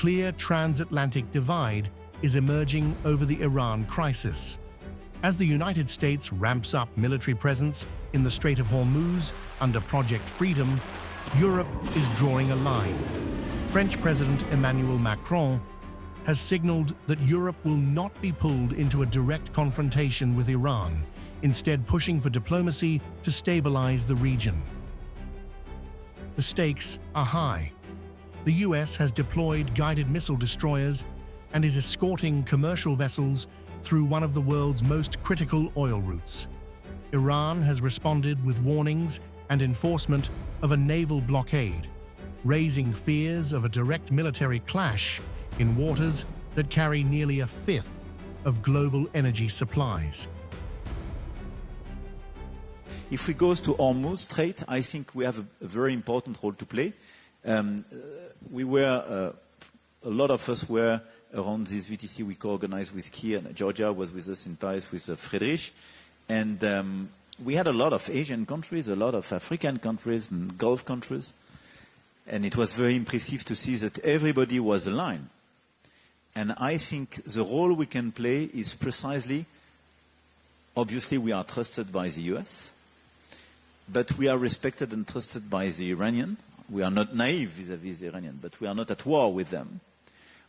clear transatlantic divide is emerging over the Iran crisis. As the United States ramps up military presence in the Strait of Hormuz under Project Freedom, Europe is drawing a line. French President Emmanuel Macron has signaled that Europe will not be pulled into a direct confrontation with Iran, instead pushing for diplomacy to stabilize the region. The stakes are high. The US has deployed guided missile destroyers and is escorting commercial vessels through one of the world's most critical oil routes. Iran has responded with warnings and enforcement of a naval blockade, raising fears of a direct military clash in waters that carry nearly a fifth of global energy supplies. If we go to Hormuz Strait, I think we have a very important role to play. A lot of us were around this VTC we co-organized with Kiev, and Georgia was with us in Paris with Friedrich. And we had a lot of Asian countries, a lot of African countries and Gulf countries. And it was very impressive to see that everybody was aligned. And I think the role we can play is precisely, obviously we are trusted by the US, but we are respected and trusted by the Iranian. We are not naive vis-à-vis the Iranian, but we are not at war with them,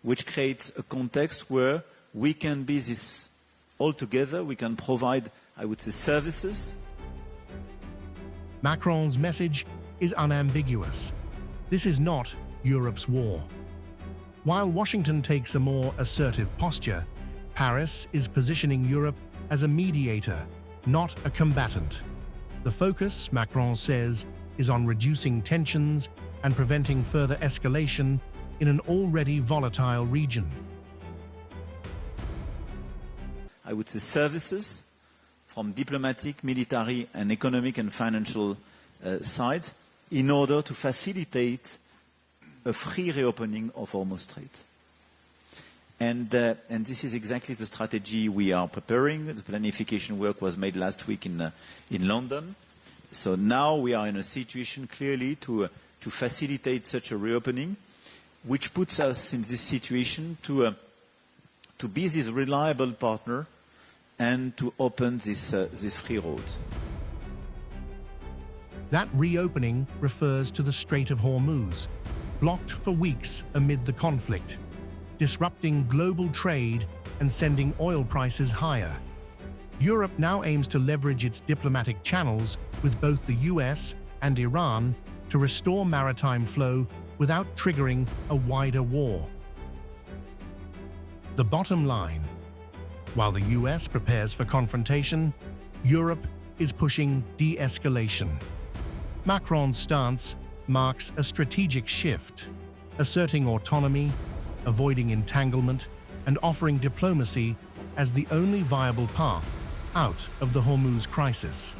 which creates a context where we can be this all together, we can provide, I would say, services. Macron's message is unambiguous. This is not Europe's war. While Washington takes a more assertive posture, Paris is positioning Europe as a mediator, not a combatant. The focus, Macron says, is on reducing tensions and preventing further escalation in an already volatile region. I would say services from diplomatic, military, and economic and financial side in order to facilitate a free reopening of Hormuz Strait. And this is exactly the strategy we are preparing. The planification work was made last week in London. So now we are in a situation clearly to facilitate such a reopening, which puts us in this situation to be this reliable partner and to open this free road. That reopening refers to the Strait of Hormuz, blocked for weeks amid the conflict, disrupting global trade and sending oil prices higher. Europe now aims to leverage its diplomatic channels with both the US and Iran to restore maritime flow without triggering a wider war. The bottom line: while the US prepares for confrontation, Europe is pushing de-escalation. Macron's stance marks a strategic shift, asserting autonomy, avoiding entanglement, and offering diplomacy as the only viable path out of the Hormuz crisis.